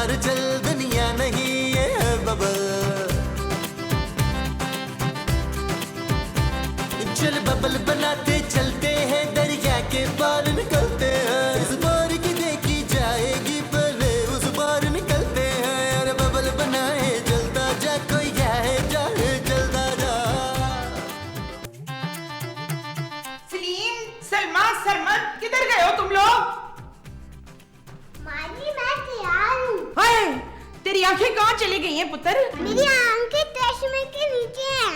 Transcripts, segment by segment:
पार चल, दुनिया नहीं ये है बबल। चल बबल बनाते चलते हैं, दरिया के पार निकलते हैं। इस बार की देखी जाएगी पहले उस बार निकलते हैं। अरे बबल बनाए जलता जा, कोई जाए जाए जलता जा। सलीम, सलमा, सरमन, किधर गए हो तुम लोग? माजी मैं तैयार हूँ। हाय, तेरी आंखें कहाँ चली गई हैं पुत्र? मेरी आंखें चश्मे के नीचे हैं।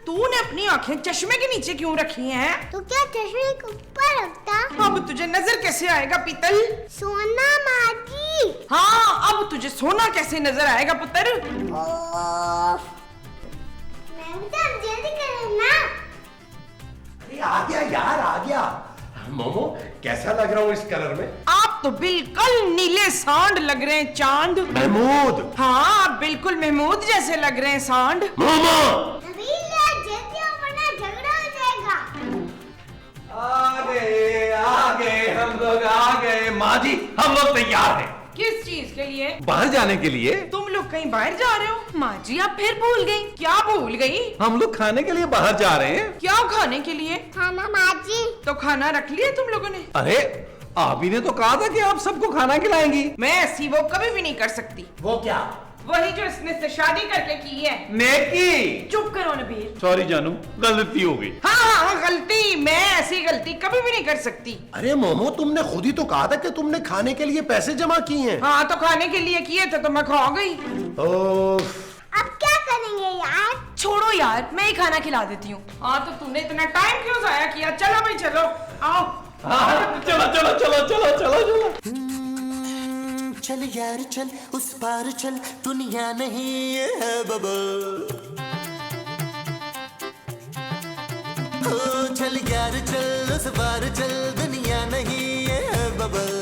तूने अपनी आंखें चश्मे के नीचे क्यों रखी हैं? तो क्या चश्मे के ऊपर रखता? अब तुझे नजर कैसे आएगा पीतल? सोना माजी। हाँ, अब तुझे सोना कैसे नजर आएगा पुत्र? मैं तो जल्दी करो ना। अरे आ गया यार, आ गया। मोमो कैसा लग रहा हूँ इस कलर में? आप तो बिल्कुल नीले सांड लग रहे हैं, चांद। महमूद। हाँ, आप बिल्कुल महमूद जैसे लग रहे हैं, सांड। मोमो नबील जल्दी आओ वरना झगड़ा हो जाएगा। आ गए हम लोग, आ गए। माँ जी हम लोग तैयार हैं। किस चीज के लिए? बाहर जाने के लिए। तुम लोग कहीं बाहर जा रहे हो? माँ जी आप फिर भूल गई। क्या भूल गई? हम लोग खाने के लिए बाहर जा रहे हैं। क्या खाने के लिए? खाना माजी। तो खाना रख लिया तुम लोगों ने? अरे आपी ने तो कहा था कि आप सबको खाना खिलाएंगी। मैं ऐसी वो कभी भी नहीं कर सकती। वो क्या? वही जो इसने से शादी करके की है। नेकी। चुप करो नबील। सॉरी जानू, गलती हो गई। हाँ, गलती। मैं ऐसी गलती कभी भी नहीं कर सकती। अरे मोमो तुमने खुद ही तो कहा था कि तुमने खाने के लिए पैसे जमा किए हैं। हाँ, तो खाने के लिए किए थे तो मैं खा गई। अब क्या करेंगे यार? छोड़ो यार, मैं ही खाना खिला देती हूँ। हाँ, तो तूने इतना टाइम क्यों जाया किया? चलो भाई चलो, आओ। चलो चलो चलो चलो चलो चलो। चल यार चल, उस पार चल, दुनिया नहीं ये है बबल। चल यार चल, उस पार चल, दुनिया नहीं ये है बबल।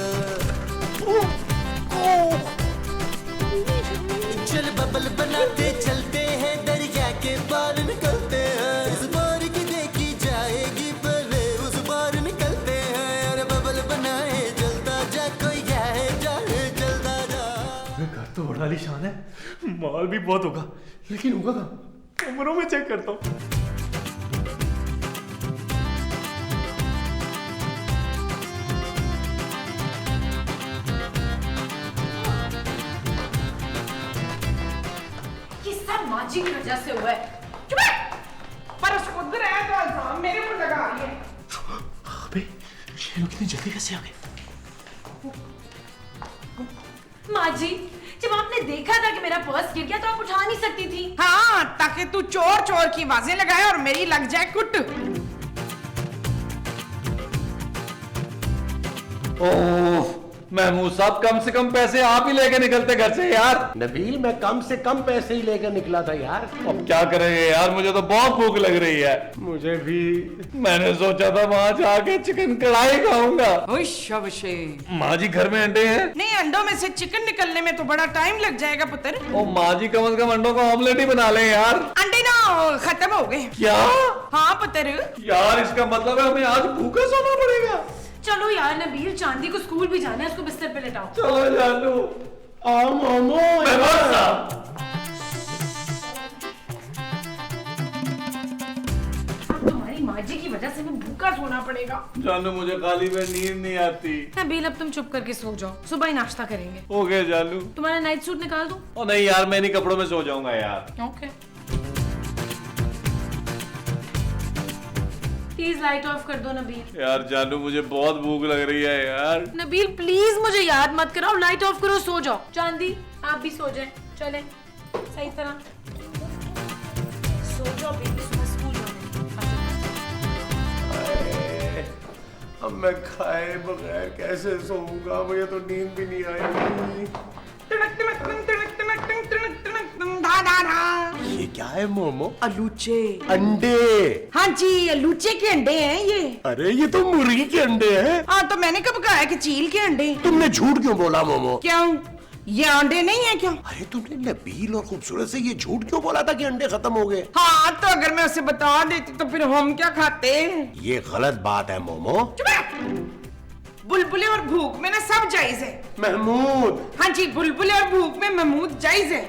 चल बबल बनाते चलते हैं, दरिया के पार निकलते हैं। इस बार की देखी जाएगी पहले उस बार निकलते हैं। अरे बबल बनाए जलता जा, कोई जाए जाए जलता जा। घर तो बड़ा आलीशान है, माल भी बहुत होगा, लेकिन होगा कहाँ? कमरों में चेक करता हूँ। ये सब माजी की वजह से हुआ है। चुप है। पर उसको उधर आया तो इल्जाम मेरे पर लगा रही है। अबे ये लोग इतनी जल्दी कैसे आ गए? माँ जी, जब आपने देखा था कि मेरा पर्स गिर गया तो आप उठा नहीं सकती थी। हाँ, ताकि तू चोर चोर की आवाजें लगाए और मेरी लग जाए कुट। ओह महमूद साहब, कम से कम पैसे आप ही लेके निकलते घर से यार। नबील मैं कम से कम पैसे ही लेकर निकला था यार। अब क्या करेंगे यार, मुझे तो बहुत भूख लग रही है। मुझे भी। मैंने सोचा था वहां जाके चिकन कढ़ाई खाऊंगा। माँ जी घर में अंडे हैं? नहीं, अंडों में से चिकन निकलने में तो बड़ा टाइम लग जाएगा पुत्र। ओ माँ जी कम से कम अंडों का ऑमलेट ही बना ले यार। अंडे ना खत्म हो गए। क्या? हाँ पुत्र। यार इसका मतलब है हमें आज भूखा सोना पड़ेगा। चलो यार, नबील चांदी को स्कूल भी जाना है, उसको बिस्तर पे लेटाओ। चलो जानू। आओ मोमो। तुम्हारी माँ जी की वजह से मैं भूखा सोना पड़ेगा। जानू मुझे खाली में नींद नहीं आती। नबील अब तुम चुप करके सो जाओ, सुबह ही नाश्ता करेंगे। ओके जानू। तुम्हारा नाइट सूट निकाल दूं? ओ नहीं यार, मैं नहीं कपड़ों में सो जाऊंगा यार। ओके। प्लीज लाइट ऑफ कर दो नबील। यार जानू मुझे बहुत भूख लग रही है यार। नबील प्लीज मुझे याद मत कराओ, लाइट ऑफ करो, सो जाओ। चांदी आप भी सो जाए, चले सही तरह सो जाओ बेबी, सुबह स्कूल जाना है। अब मैं खाए बगैर कैसे सोऊंगा? मुझे तो नींद भी नहीं आएगी। ये क्या है मोमो? अलूचे। अंडे। हाँ जी, अलूचे के अंडे हैं ये। अरे ये तो मुर्गी के अंडे हैं। हाँ, तो मैंने कब कहा है कि चील के अंडे? तुमने झूठ क्यों बोला मोमो? क्यों? ये अंडे नहीं है क्या? अरे तुमने नबील और खूबसूरत से ये झूठ क्यों बोला था कि अंडे खत्म हो गए? हाँ, तो अगर मैं उसे बता देती तो फिर हम क्या खाते? ये गलत बात है मोमो। बुलबुले और भूख में ना सब जायज है। महमूद। हाँ जी, बुलबुले और भूख में महमूद जायज है।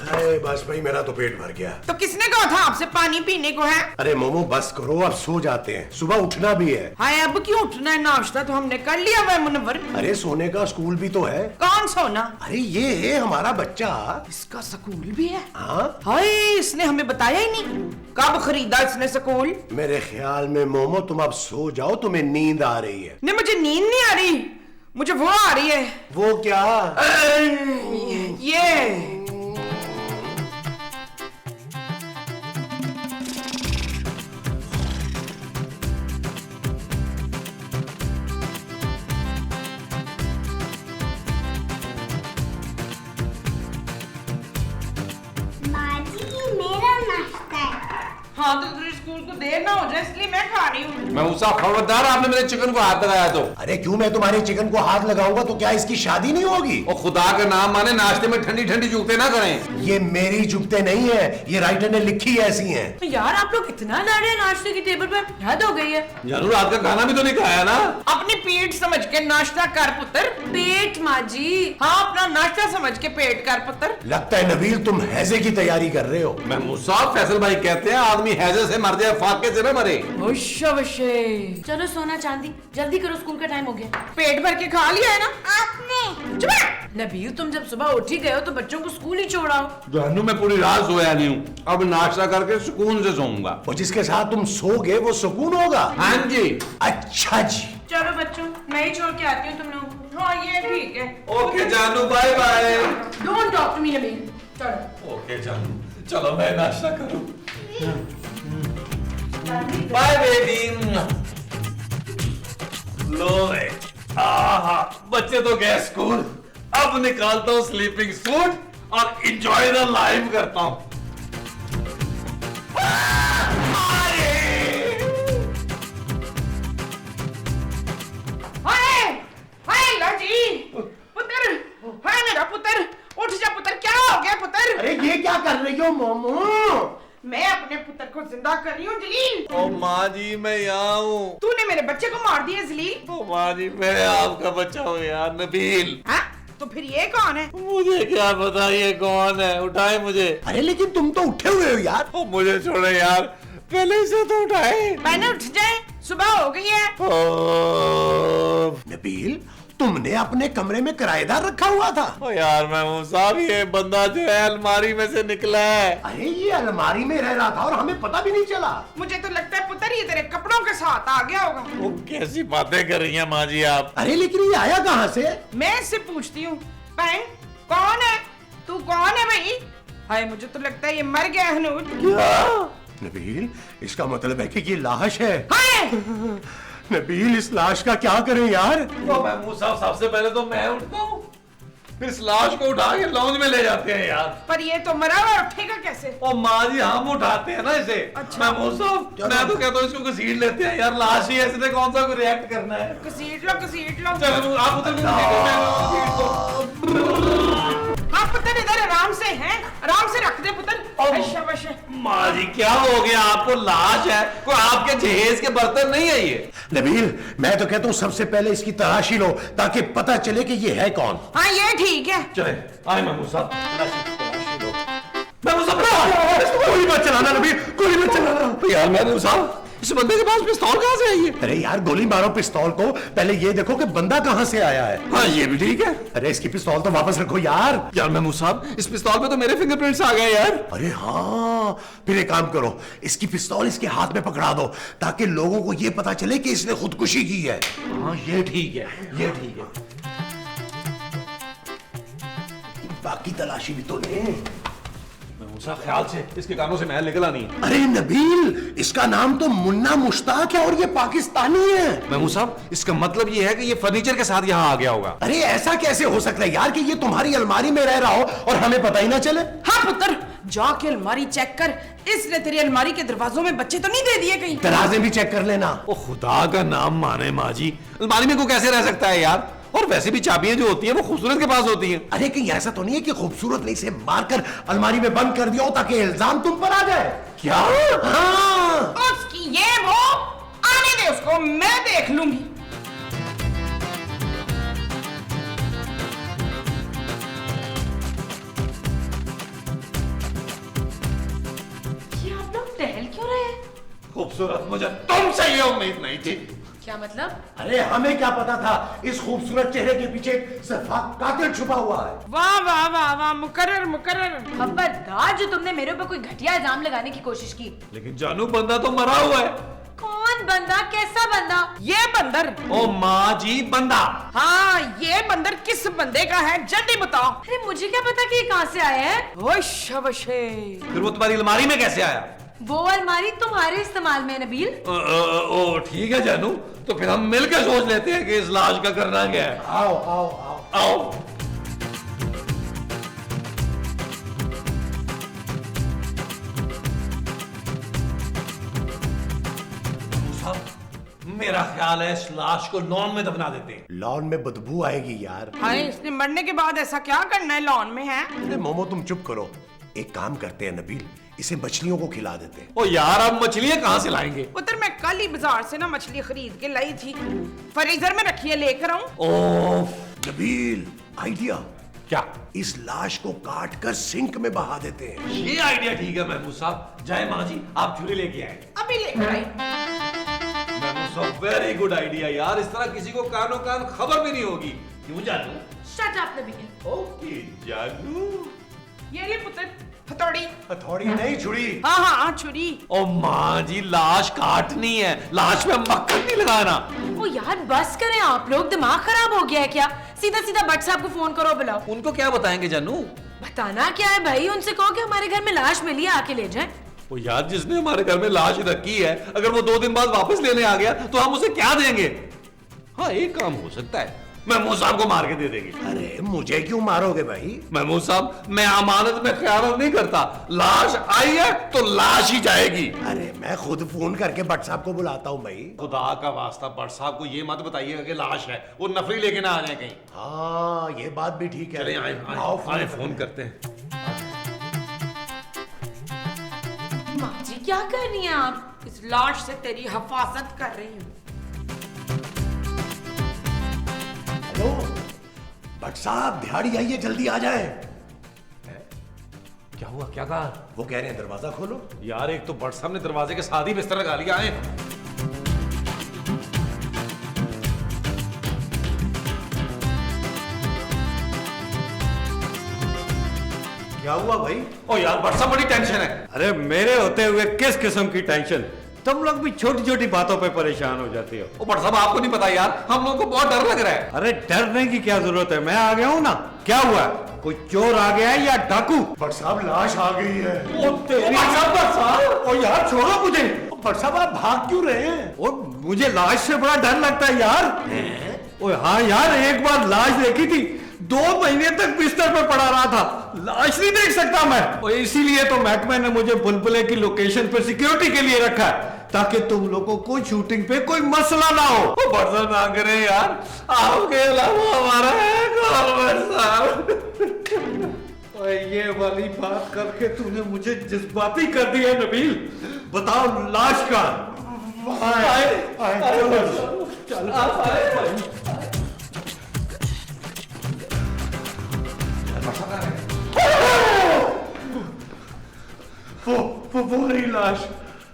अरे बस भाई, मेरा तो पेट भर गया। तो किसने कहा था आपसे पानी पीने को है? अरे मोमो बस करो, अब सो जाते हैं, सुबह उठना भी है। हाय, अब क्यों उठना है? नाश्ता तो हमने कर लिया हुआ है मुनव्वर। अरे सोने का स्कूल भी तो है। कौन सोना? अरे ये है हमारा बच्चा। इसका स्कूल भी है? हाँ, हाय, इसने हमें बताया ही नहीं। कब खरीदा इसने स्कूल? मेरे ख्याल में मोमो तुम अब सो जाओ, तुम्हें नींद आ रही है। नहीं, मुझे नींद नहीं आ रही, मुझे वो आ रही है। वो क्या? ये माँ जी मेरा नाश्ता है। हाँ, तो तुझे स्कूल को देर ना हो जाए इसलिए मैं खा रही हूँ। मैं उसा खबरदार, आपने मेरे चिकन को हाथ लगाया तो। अरे क्यों मैं तुम्हारे चिकन को हाथ लगाऊंगा तो क्या इसकी शादी नहीं होगी? और खुदा का नाम माने नाश्ते में ठंडी ठंडी जूते ना करें। ये मेरी जुगते नहीं है, ये राइटर ने लिखी ऐसी हैं। तो यार आप लोग इतना लड़े हैं नाश्ते की टेबल पर, हद हो गई है। जानू रात का खाना भी तो नहीं खाया ना। अपनी पेट समझ के नाश्ता कर पुत्र। पेट माँ जी। हाँ, अपना नाश्ता समझ के पेट कर पुत्र। लगता है नबील तुम हैजे की तैयारी कर रहे हो। मैं मुसाफ फैसल भाई कहते हैं आदमी हैजे से मर जाए, फाके से ना मरे। चलो सोना चांदी, जल्दी करो, स्कूल का टाइम हो गया। पेट भर के खा लिया है ना आपने? चुप रह। नबील तुम जब सुबह उठ ही गए हो तो बच्चों को स्कूल ही छोड़ाओ। जानू मैं पूरी रात सोया नहीं हूँ, अब नाश्ता करके सुकून से सोऊंगा। और जिसके साथ तुम सोगे वो सुकून होगा। हाँ जी। अच्छा जी। चलो बच्चों, मैं ही छोड़ के आती हूँ तुम लोगों को। हाँ, ये ठीक है। ओके जानू, bye bye. Don't talk to me Nabeel. चलो ओके जानू, चलो मैं नाश्ता करूँ। Bye baby. लो रे, आहा, बच्चे तो गए स्कूल, अब निकालता हूँ स्लीपिंग सूट और एंजॉय द लाइफ करता हूँ। हाय हाय लो जी पुत्र। हाय मेरा पुत्र, उठ जा पुत्र। क्या हो गया पुत्र? अरे ये क्या कर रही हो मोमो? मैं अपने पुत्र को जिंदा कर रही हूँ जलील। ओ माँ जी मैं यहाँ हूँ। तूने मेरे बच्चे को मार दिया जलील। ओ माँ जी मैं आपका बच्चा हूँ यार, नबील। हाँ? तो फिर ये कौन है? मुझे क्या पता ये कौन है, उठाए मुझे। अरे लेकिन तुम तो उठे हुए हो यार। ओ मुझे छोड़े यार, पहले से तो उठाए। मैंने उठ जाए, सुबह हो गई है। नबील तुमने अपने कमरे में किराएदार रखा हुआ था? ओ यार मैं हूँ साहब, ये बंदा जो है अलमारी में से निकला है। अरे ये अलमारी में रह रहा था और हमें पता भी नहीं चला। मुझे तो लगता है पुत्र ये तेरे कपड़ों के साथ आ गया होगा। वो कैसी बातें कर रही हैं माँ जी आप? अरे लेकिन ये आया कहाँ से? मैं इससे पूछती हूँ, बहन कौन है? तू कौन है भाई? हाय, मुझे तो लगता है ये मर गया हनूर। नबील इसका मतलब है कि ये लाश है। हाय नबील इस लाश का क्या करें यार? तो मैं मूसा सबसे पहले तो मैं उठता हूँ, फिर इस लाश को उठा के लॉन्ज में ले जाते हैं यार। पर ये तो मरा हुआ, उठेगा कैसे? ओ माँ जी हम उठाते हैं ना इसे। अच्छा। मैं मूसा, मैं तो कहता हूँ इसको घसीट लेते हैं यार, लाश ही ऐसे कौन सा रिएक्ट करना है। घसीट लो घसीट लो। चलो आप उधर हाँ पुत्र, इधर आराम से हैं, आराम से रख दे पुत्र। शाबाश। माँ जी क्या हो गया आपको? लाश है, कोई आपके जहेज के बर्तन नहीं है ये। नबील मैं तो कहता हूँ सबसे पहले इसकी तलाशी लो ताकि पता चले कि ये है कौन। हाँ ये ठीक है। चले आए महमूद साहब, महमूद साहब गोली मत चलाना नबील, गोली मत चलाना। यार महमूद साहब इस बंदे के पास पिस्तौल कहाँ से आई है? अरे यार गोली मारो पिस्तौल को, पहले ये देखो कि बंदा कहाँ से आया है। हाँ ये भी ठीक है। अरे इसकी पिस्तौल तो वापस रखो यार। यार महमूद साहब इस पिस्तौल पे तो मेरे फिंगरप्रिंट्स आ गए यार। अरे हाँ, फिर एक काम करो, इसकी पिस्तौल इसके हाथ में पकड़ा दो ताकि लोगों को ये पता चले कि इसने खुदकुशी की है। हाँ ये ठीक है, ये ठीक है। बाकी तलाशी भी तो ले। मूसा ख्याल से इसके कानों से महल निकला नहीं। अरे नबील इसका नाम तो मुन्ना मुश्ताक है और ये पाकिस्तानी है। महमूद साहब इसका मतलब ये है कि ये फर्नीचर के साथ यहाँ आ गया होगा। अरे ऐसा कैसे हो सकता है यार कि ये तुम्हारी अलमारी में रह रहा हो और हमें पता ही ना चले। हाँ पुत्र, जाके अलमारी चेक कर, इसने तेरी अलमारी के दरवाजों में बच्चे तो नहीं दे दिए कहीं? दराजें भी चेक कर लेना। ओ खुदा का नाम माने माँ जी, अलमारी में को कैसे रह सकता है यार? और वैसे भी चाबियां जो होती हैं वो खूबसूरत के पास होती हैं। अरे कहीं ऐसा तो नहीं है कि खूबसूरत ने इसे मारकर अलमारी में बंद कर दिया हो ताकि इल्जाम तुम पर आ जाए? क्या? हाँ। उसकी ये वो आने दे उसको, मैं देख लूंगी। ये आप लोग टहल क्यों रहे हैं? खूबसूरत, मुझे तुमसे ये उम्मीद नहीं थी। क्या मतलब? अरे हमें क्या पता था इस खूबसूरत चेहरे के पीछे सिर्फ कातिल छुपा हुआ है। वाह वाह वाह वाह, मुकर्रर मुकर्रर। खबरदार जो तुमने मेरे ऊपर कोई घटिया इल्जाम लगाने की कोशिश की। लेकिन जानू बंदा तो मरा हुआ है। कौन बंदा? कैसा बंदा? ये बंदर। ओ माँ जी, बंदा। हाँ, ये बंदर किस बंदे का है जल्दी बताओ। अरे मुझे क्या पता कि ये कहाँ से आया है? वश वशे। फिर वो तुम्हारी अलमारी में कैसे आया? वो अलमारी तुम्हारे इस्तेमाल में है नबील। ओ ठीक है जानू, तो फिर हम मिलकर सोच लेते हैं कि इस लाश का करना क्या है। आओ आओ आओ आओ। मेरा ख्याल है इस लाश को लॉन में दफना देते हैं। लॉन में बदबू आएगी यार। हाय, इसने मरने के बाद ऐसा क्या करना है लॉन में है? अरे मोमो तुम चुप करो। एक काम करते हैं नबील, इसे मछलियों को खिला देते हैं। ओ यार, अब मछलियां कहां से लाएंगे? उधर मैं कल ही बाजार से ना मछली खरीद के लाई थी, फ्रीजर में रखी है, लेकर आऊं? ओह नबील, आइडिया। क्या? इस लाश को काट कर सिंक में बहा देते हैं। ये आइडिया ठीक है महमूद साहब। जय माँ जी, आप छुरी लेके आए। अभी लेकर आई। महमूद साहब, वेरी गुड आइडिया यार। इस तरह किसी को कानो कान खबर भी नहीं होगी। क्यों जानू? Shut up Nabeel. ओके जानू। ये ले पुत्र, हथौड़ी। हथौड़ी नहीं, छुरी। हाँ हाँ, छुरी। ओ माँ जी, लाश काटनी है, लाश में मक्खन नहीं लगाना। ओ यार बस करें आप लोग, दिमाग खराब हो गया है क्या? सीधा सीधा भट्ट साहब को फोन करो, बुलाओ। उनको क्या बताएंगे जानू? बताना क्या है भाई, उनसे कहो कि हमारे घर में लाश मिली है, आके ले जाए। वो यार, जिसने हमारे घर में लाश रखी है, अगर वो 2 दिन बाद वापस लेने आ गया तो हम उसे क्या देंगे? हाँ, एक काम हो सकता है, महमूद साहब को मार के दे देंगे। अरे मुझे क्यों मारोगे भाई? महमूद साहब, मैं अमानत में खयानत नहीं करता। लाश आई है तो लाश ही जाएगी। अरे मैं खुद फोन करके भट्ट साहब को बुलाता हूँ भाई। खुदा का वास्ता भट्ट साहब को ये मत बताइएगा कि लाश है, वो नफरी लेके ना आ जाए कहीं। हाँ ये बात भी ठीक है। चले आए आओ फोन करते हैं। माँ जी क्या कर रही हैं आप? इस लाश से तेरी हिफाजत कर रही हूँ। हेलो भट्ट साहब, दिहाड़ी आइए, जल्दी आ जाए। क्या हुआ? क्या कहा? वो कह रहे हैं दरवाजा खोलो। यार, एक तो भट्ट साहब ने दरवाजे के साथ ही बिस्तर लगा लिया है। क्या हुआ भाई? ओ यार, भट्ट साहब, बड़ी टेंशन है। अरे मेरे होते हुए किस किस्म की टेंशन? तुम लोग भी छोटी छोटी बातों पे परेशान हो जाते हो। ओ भट्ट साहब, आपको नहीं पता यार, हम लोगों को बहुत डर लग रहा है। अरे डरने की क्या जरूरत है, मैं आ गया हूँ ना। क्या हुआ? कोई चोर आ गया है या डाकू? भट्ट साहब, लाश आ गई है। भट्ट साहब, ओ यार छोड़ो मुझे। भट्ट साहब, आप भाग क्यों रहे हैं? ओ मुझे लाश से बड़ा डर लगता है यार। ओ हाँ यार, एक बार लाश देखी थी, 2 महीने तक बिस्तर पे पड़ा रहा था। लाश नहीं देख सकता मैं। और इसीलिए तो महकमे ने मुझे बुलबुले की लोकेशन पर सिक्योरिटी के लिए रखा है, ताकि तुम लोगों को शूटिंग पे कोई मसला ना हो। ओ भट्ट साहब, ना करें यार, आपके अलावा हमारा है कौन भट्ट साहब? ओए ये वाली बात करके तूने मुझे जज्बाती कर दिया नबील। बताओ लाश का। वो रही लाश।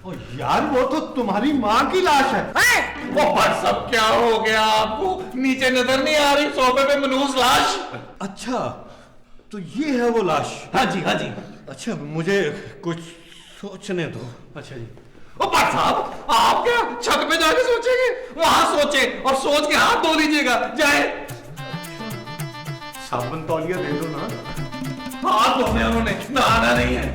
ओ यार, वो तो तुम्हारी माँ की लाश है। ओ भट्ट साहब, क्या हो गया आपको? नीचे नजर नहीं आ रही सोफे पे मनूस लाश? अच्छा, तो ये है वो लाश? हाँ जी, हाँ जी। अच्छा, मुझे कुछ सोचने दो। अच्छा जी। ओ भट्ट साहब, आप क्या छत पे जाके सोचेंगे? वहां सोचे और सोच के हाथ धो लीजिएगा। जाए। साबुन तौलिया दे दो ना। हाथ धोने उन्होंने, नहाना नहीं है।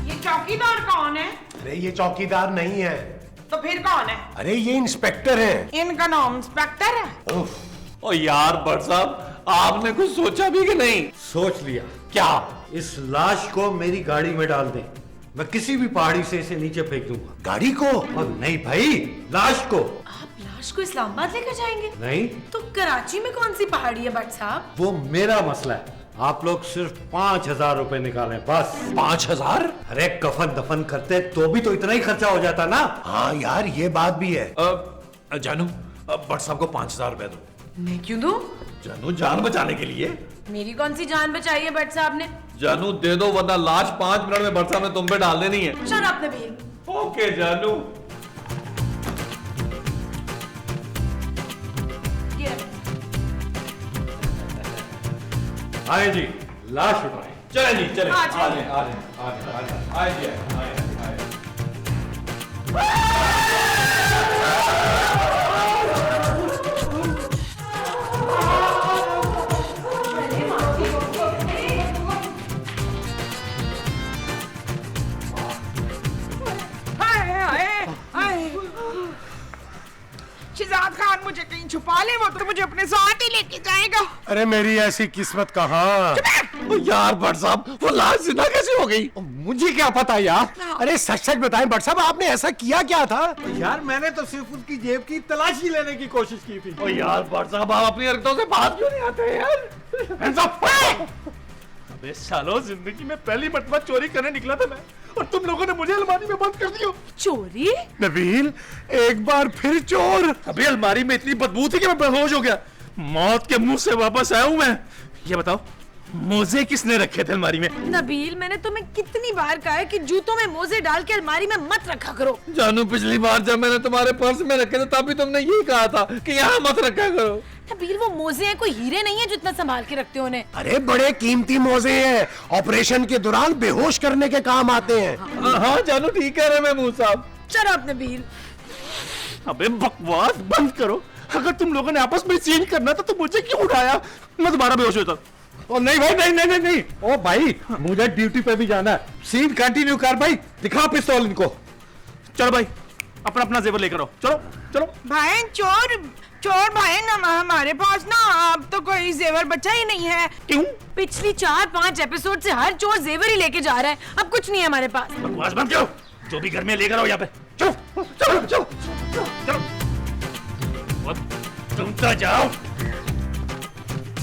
ये चौकीदार कौन है? अरे ये चौकीदार नहीं है। तो फिर कौन है? अरे ये इंस्पेक्टर हैं। इनका नाम इंस्पेक्टर है? ओ यार भट्ट साहब, आपने कुछ सोचा भी कि नहीं? सोच लिया। क्या? इस लाश को मेरी गाड़ी में डाल दे, मैं किसी भी पहाड़ी से इसे नीचे फेंक दूंगा। गाड़ी को? और नहीं भाई, लाश को। आप लाश को इस्लामाबाद लेकर जाएंगे? नहीं तो कराची में कौन सी पहाड़ी है भट्ट साहब? वो मेरा मसला है, आप लोग सिर्फ 5,000 रुपए निकालें बस। 5,000? अरे कफन दफन करते तो भी तो इतना ही खर्चा हो जाता ना। हाँ यार ये बात भी है। जानू, भट्ट साहब को 5,000 रुपए दो। मैं क्यों दूं? जानू, जान बचाने के लिए। मेरी कौन सी जान बचाई है भट्ट साहब ने? जानू दे दो, वरना लाश 5 मिनट में भट्ट साहब ने तुम पे डाल देनी है। Shut up Nabeel. ओके जानू। ये आए जी, लाश उठाए। चले जी, चले। हाँ, आ चलिए। जाए, आ जाए, आए जी, आए। शिजाद खान मुझे कहीं छुपा ले, वो तो मुझे अपने साथ ही लेके जाएगा। अरे मेरी ऐसी किस्मत कहाँ। यार भट्ट साहब, वो लाश जिंदा कैसे हो गई? मुझे क्या पता यार। अरे सच सच बताएं भट्ट साहब, आपने ऐसा किया क्या था? यार मैंने तो सिर्फ उसकी जेब की तलाशी लेने की कोशिश की थी। ओ यार भट्ट साहब, आप अपनी हरकतों से बात क्यों नहीं आते यार? अबे सालो, जिंदगी में पहली मरतबा चोरी करने निकला था मैं, और तुम लोगों ने मुझे अलमारी में बंद कर दिया। चोरी? नबील, एक बार फिर चोर। अबे अलमारी में इतनी बदबू थी कि मैं बेहोश हो गया। मौत के मुंह से वापस आया हूं मैं। ये बताओ, मोजे किसने रखे थे अलमारी में? नबील, मैंने तुम्हें कितनी बार कहा है कि जूतों में मोजे डाल के अलमारी में मत रखा करो। जानू, पिछली बार जब मैंने तुम्हारे पर्स में रखे थे तब भी तुमने यही कहा था कि यहाँ मत रखा करो। नबील, वो मोजे हैं, कोई हीरे नहीं है जो इतना संभाल के रखते हो उन्हें। अरे बड़े कीमती मोजे हैं, ऑपरेशन के दौरान बेहोश करने के काम आते हैं। हाँ जानू, ठीक कह रहे महमूद साहब। Shut up Nabeel. अबे बकवास बंद करो। अगर तुम लोगों ने आपस में सीन करना था तो मुझे क्यों उठाया? मैं दोबारा बेहोश होता। ओ नहीं भाई, नहीं। ओ भाई, मुझे ड्यूटी पे भी जाना है। सीन कंटिन्यू कर भाई, दिखा पिस्तौल इनको। चलो भाई, अपना जेवर लेकर आओ। चलो। भाई चोर भाई ना, हमारे पास ना अब तो कोई जेवर बचा ही नहीं है। क्यों? पिछली 4-5 एपिसोड से हर चोर जेवर ही लेके जा रहा है, अब कुछ नहीं है हमारे पास। बकवास बंद करो। जो भी घर में लेकर आओ यहाँ पे। चलो। तुम तो जाओ।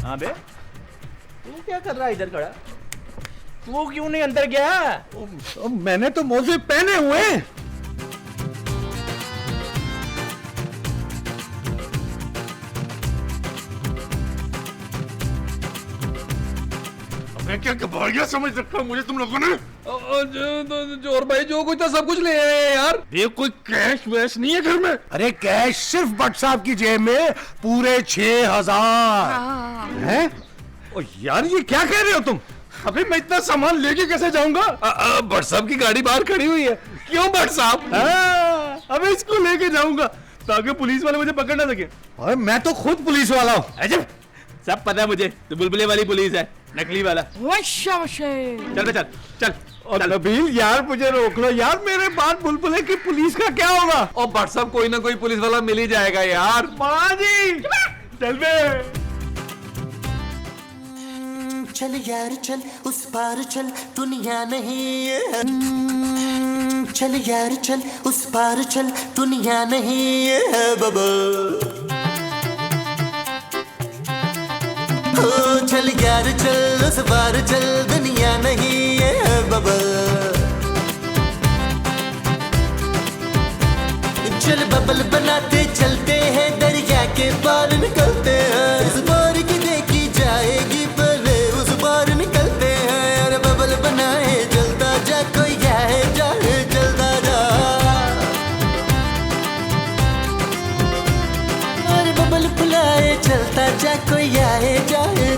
हाँ बे, तू क्या कर रहा है इधर खड़ा? तू क्यों नहीं अंदर गया? मैंने तो मोजे पहने हुए। मैं क्या कबाड़िया समझ रखा हूँ मुझे तुम लोगों ने? जोर भाई, जो कुछ था सब कुछ ले आए यार। ये कोई कैश वैश नहीं है घर में? अरे कैश सिर्फ भट्ट साहब की जेब में पूरे 6,000 हैं? ओ यार, ये क्या कह रहे हो तुम? अबे मैं इतना सामान लेके कैसे जाऊंगा? भट्ट साहब की गाड़ी बाहर खड़ी हुई है। क्यों भट्ट साहब? अबे इसको लेके जाऊंगा ताकि पुलिस वाले मुझे पकड़ ना सके। और मैं तो खुद पुलिस वाला हूँ। अजब, सब पता है मुझे। तो बुलबुले वाली पुलिस है, नकली वाला। चल। और नबील यार, मुझे रोक लो यार, मेरे बाद बुलबुले की पुलिस का क्या होगा? और भट्ट साहब, कोई ना कोई पुलिस वाला मिल ही जाएगा यार। माँ जी, चल बे। चल यार चल, उस पार चल, दुनिया नहीं है। चल यार चल, उस पार चल, दुनिया नहीं है बाबा। ओ चल यार चल, उस पार चल, दुनिया नहीं है बाबा। चल बबल बनाते चलते हैं, दरिया के पार निकलते हैं। इस बार की देखी जाएगी, पहले उस बार निकलते हैं। अरे बबल बनाए जलता जा, कोई आए जाए जलता जा। अरे बबल फुलाए चलता जा, कोई आए जाए